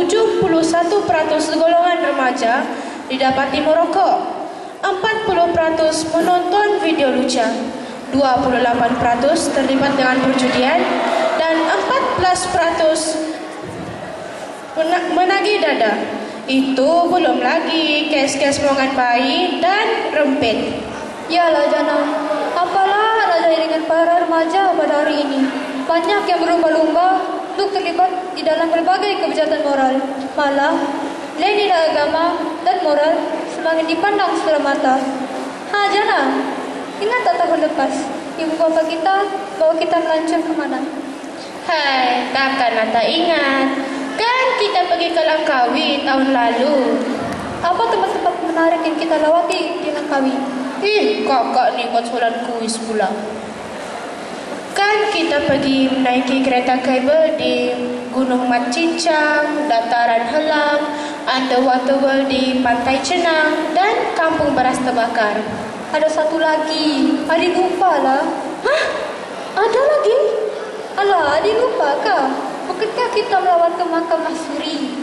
71% golongan remaja didapati merokok, 40% menonton video lucu, 28% terlibat dengan perjudian, dan 14% menagih dada. Itu belum lagi kes-kes mongan bayi dan rempet. Yalah Jana, apalah ada dengan para remaja pada hari ini. Banyak yang berlomba-lomba untuk terlibat di dalam berbagai kejahatan moral. Malah, nilai-nilai agama dan moral semakin dipandang sebelah mata. Jana, ingat tak tahun lepas, ibu bapa kita bawa kita melancong kemana? Hai, takkan tak ingat. Kan kita pergi ke Langkawi tahun lalu. Apa tempat-tempat menarik yang kita lewati di Langkawi? Kakak ni buat soalan kuis pula. Kan kita pergi menaiki kereta kabel di Gunung Mat Cincang, Dataran Helang, Underwater World di Pantai Cenang, dan Kampung Beras Terbakar. Ada satu lagi, adik lupa lah. Hah? Ada lagi? Alah, adik lupa kah? Bukankah kita melawat ke makam Masuri?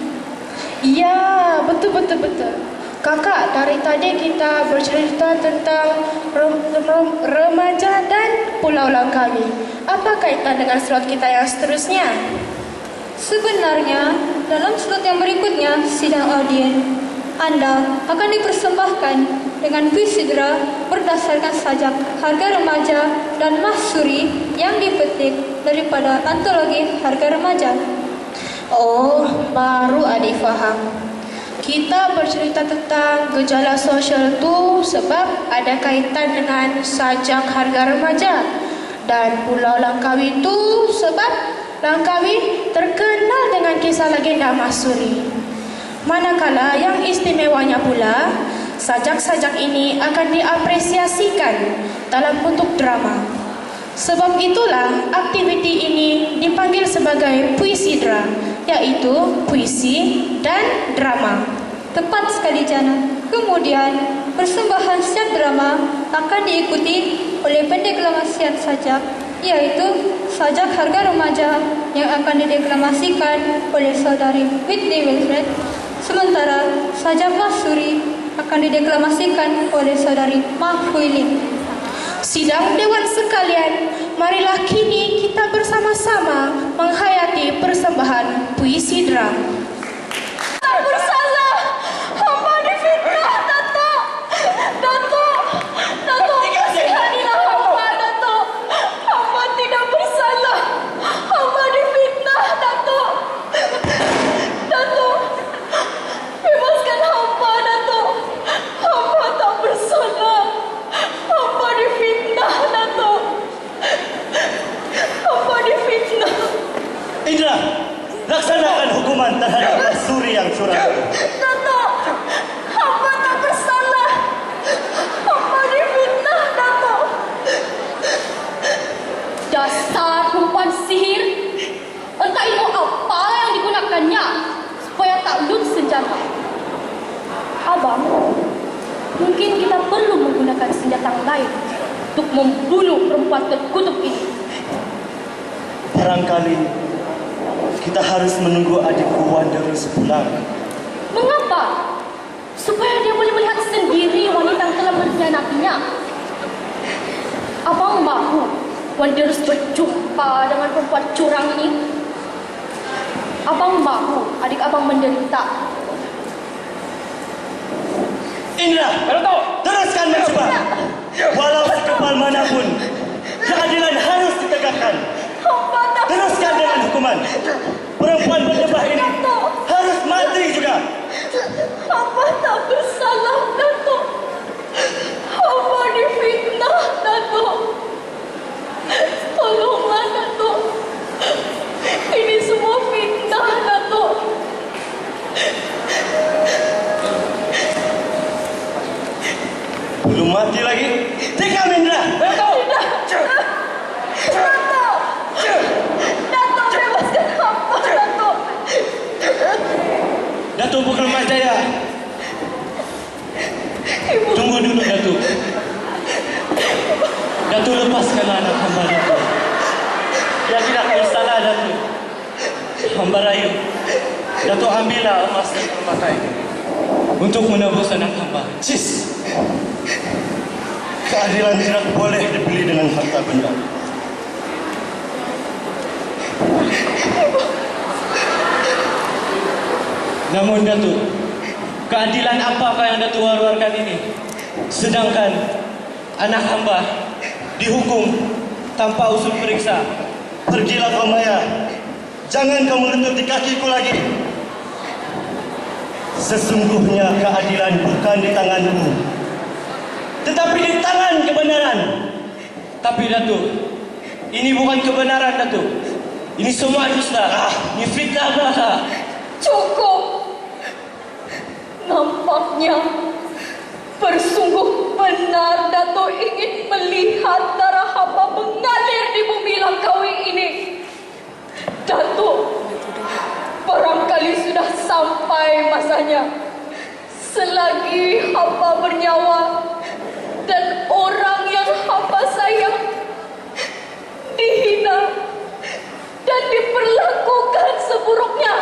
Ya, betul. Kakak, dari tadi kita bercerita tentang remaja dan Pulau Langkawi. Apa kaitan dengan slot kita yang seterusnya? Sebenarnya, dalam slot yang berikutnya, sidang audien, Anda akan dipersembahkan dengan puisidra berdasarkan sajak harga remaja dan Masuri yang dipetik daripada antologi harga remaja. Oh, baru adik faham. Kita bercerita tentang gejala sosial tu sebab ada kaitan dengan sajak harga remaja. Dan Pulau Langkawi tu sebab Langkawi terkenal dengan kisah legenda Masuri. Manakala yang istimewanya pula, sajak-sajak ini akan diapresiasikan dalam bentuk drama. Sebab itulah aktiviti ini dipanggil sebagai puisidra, iaitu puisi dan drama. Tepat sekali Jana. Kemudian, persembahan setiap drama akan diikuti oleh pendeklamasian sajak, yaitu sajak harga remaja yang akan dideklamasikan oleh saudari Whitney Wilfred. Sementara sajak Masuri akan dideklamasikan oleh saudari Ma Hui Ling. Sidang Dewan sekalian, marilah kini kita bersama-sama menghayati persembahan puisi drama. Tak bersalah, hamba difitnah, Datuk. Kasihanilah hamba, Datuk. Hamba tidak bersalah, hamba difitnah, Datuk. Bebaskan hamba, Datuk. Hamba tak bersalah, hamba difitnah, Datuk. Hamba difitnah. Indra, laksanakan hukuman terhadap Masuri yang curang. Datuk, hamba tak bersalah. Hamba difitnah, Datuk. Dasar perempuan sihir. Entah ilmu apa yang digunakannya supaya takluk senjata. Abang, mungkin kita perlu menggunakan senjata lain untuk membunuh perempuan terkutuk ini. Barangkali kita harus menunggu adikku Wanderus pulang. Mengapa? Supaya dia boleh melihat sendiri wanita yang telah mengkhianatinya. Abang mahu Wanderus berjumpa dengan perempuan curang ini? Abang mahu adik abang menderita? Indra, teruskan mencoba. Walau sekepal manapun, keadilan harus ditegakkan. Teruskan dengan hukuman. Perempuan berdebah ini harus mati juga. Hamba tak bersalah, Datuk. Hamba difitnah, Datuk. Tolonglah, Datuk. Ini semua fitnah, Datuk. Belum mati lagi? Tikam Indra. Datuk, bebaskan hamba, Datuk. Datuk Bukal Majaya. Tunggu dulu, Datuk. Datuk, lepaskan anak hamba, Datuk. Dia tidak bersalah, Datuk. Hamba rayu. Datuk ambillah emas dan permata itu untuk menebus anak hamba. Cis. Keadilan tidak boleh dibeli dengan harta benda. Namun Datuk, keadilan apakah yang Datuk war-warkan ini? Sedangkan anak hamba dihukum tanpa usul periksa. Pergilah kau Maya. Jangan kau melutut di kakiku lagi. Sesungguhnya keadilan bukan di tanganku, tetapi di tangan kebenaran. Tapi Datuk, ini bukan kebenaran Datuk. Ini semua dusta. Ini fitnah belaka. Cukup. Nampaknya bersungguh benar Datuk ingin melihat darah hamba mengalir di bumi Langkawi ini. Datuk, barangkali sudah sampai masanya. Selagi hamba bernyawa dan orang yang hamba sayang dihina dan diperlakukan seburuknya,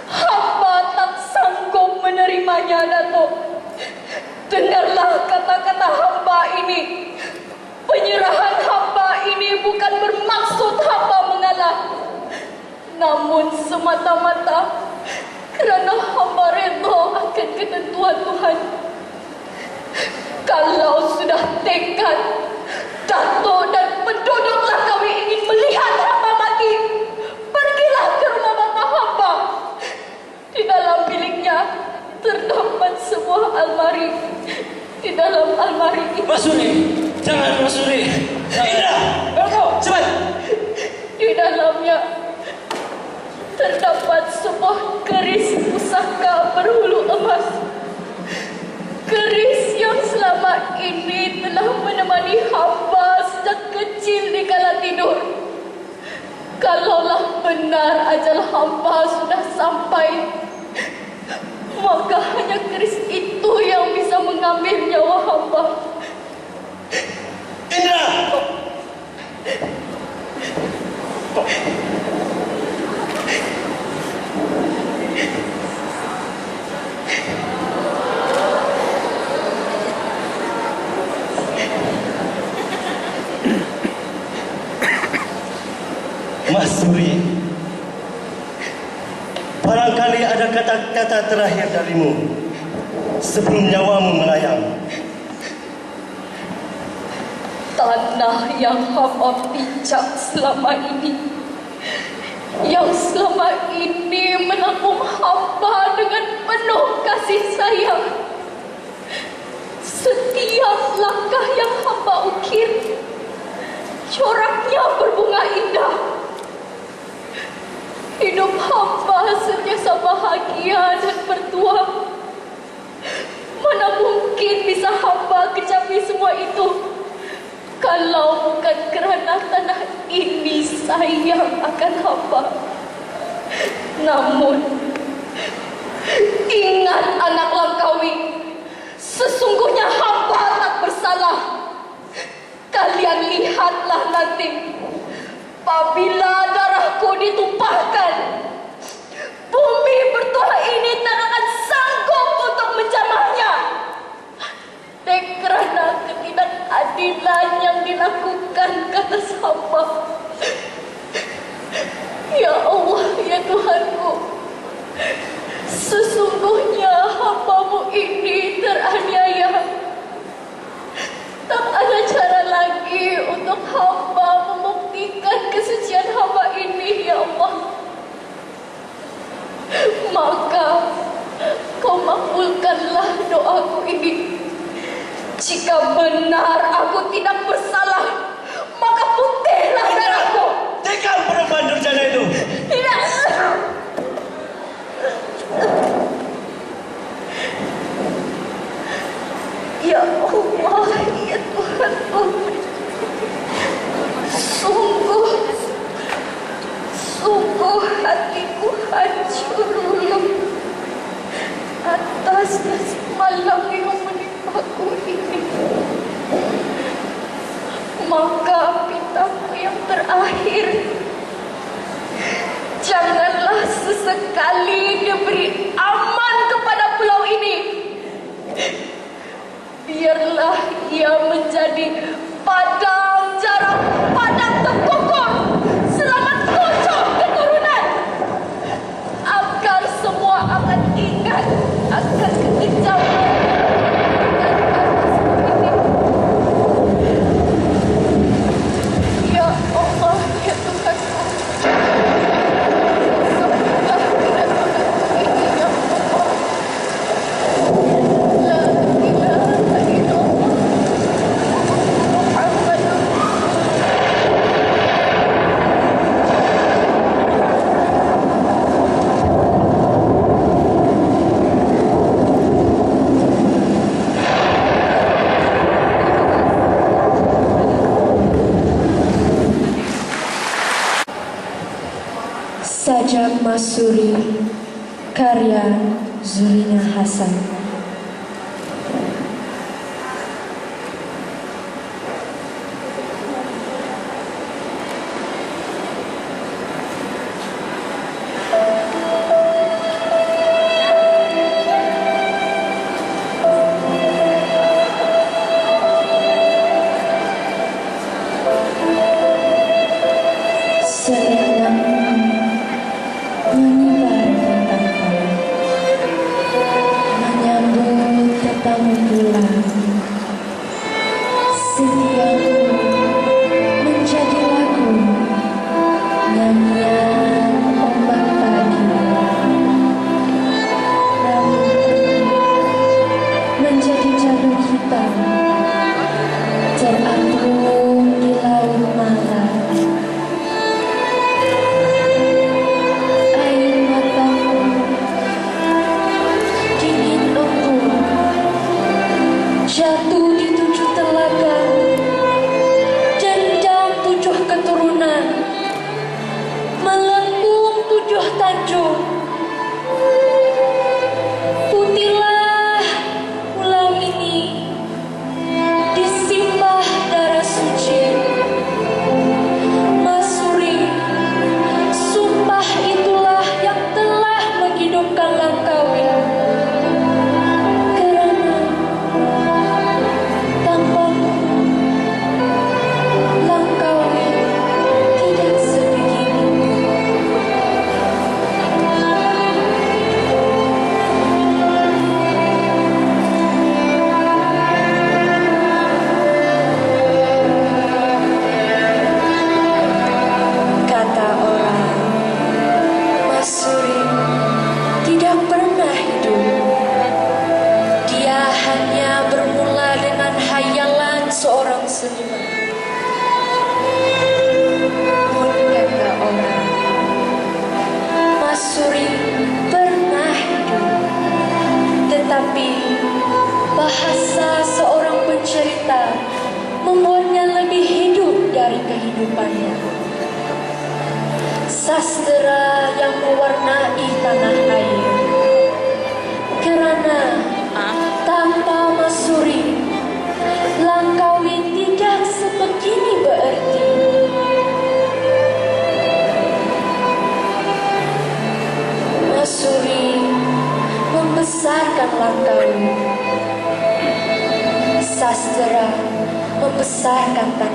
hamba tak sanggup menerimanya, Datuk. Dengarlah kata-kata hamba ini. Penyerahan hamba ini bukan bermaksud hamba mengalah, namun semata-mata kerana hamba redha akan ketentuan Tuhan. Kalau sudah tekad, Datuk dan penduduk Langkawi ingin melihat hamba mati, pergilah ke rumah bapa hamba. Di dalam biliknya terdapat sebuah almari. Di dalam almari itu, Masuri, jangan Masuri. Indra, Belko, cepat. di dalamnya terdapat sebuah keris pusaka berhulu emas. Keris yang selama ini telah menemani hamba sejak kecil di kala tidur. Kalaulah benar ajal hamba sudah sampai, maka hanya keris itu yang bisa mengambil nyawa hamba. Indra. Masuri, barangkali ada kata-kata terakhir darimu sebelum nyawamu melayang. Tanah yang hamba pijak selama ini, yang selama ini menampung hamba dengan penuh kasih sayang. Setiap langkah yang hamba ukir, coraknya berbunga indah. Hidup hamba sentiasa bahagia dan bertuah. Mana mungkin bisa hamba kecapi semua itu kalau bukan kerana tanah ini sayang akan hamba. Namun, ingat anak Langkawi, sesungguhnya hamba tak bersalah. Kalian lihatlah nanti, apabila darahku ditumpahkan, bumi bertuah ini tak akan sanggup untuk menjamahnya. Dan kerana ketidakadilan yang dilakukan ke atas hamba. Ya Allah, ya Tuhanku, sesungguhnya hamba-Mu ini teraniaya. Tak ada cara lagi untuk hamba membuktikan kesucian hamba ini, ya Allah. Maka Kau makbulkanlah doaku ini. Jika benar aku tidak bersalah, maka putihlah darahku. Tikam perempuan durjana itu. Tidak. Ya Allah, ya Tuhanku, sungguh hatiku hancur luluh atas nasib malang yang menimpaku ini. Maka pintaku yang terakhir, janganlah sesekali dia beri aman kepada pulau ini. Biarlah ia menjadi padang jarak padang terkukur selama 7 keturunan, agar semua akan ingat akan kekejaman dan ini. Ya Allah, ya Tuhanku, sembuhkanlah kedatangan ini, ya Allah. La ilaha illallah Muhammadur Sajak Masuri, karya Zurina Hasan. Selendang menyebar tentang menyambut tetamu pulang. Setiamu menjadi lagu, nyanyian ombak pagi. Rambutmu menjadi jalur hitam, terapung di laut malam. Air matamu dingin embun, jatuh di 7 telaga, dendam 7 keturunan, melengkung 7 tanjung. Putihlah pulau ini, disimbah darah suci. Masuri, sumpah itulah yang telah menghidupkan Langkawi. Kerana tanpamu, Langkawi tidak sebegini. Kata orang, Masuri tidak pernah hidup. Dia hanya bermula dengan hayalan seorang seniman. Pun kata orang, Masuri pernah hidup, tetapi bahasa seorang pencerita membuatnya lebih hidup dari kehidupannya. Sastra yang mewarnai tanah air. Kerana tanpa Masuri, Langkawi tidak sebegini berarti. Masuri membesarkan Langkawi. Sastra membesarkan tanah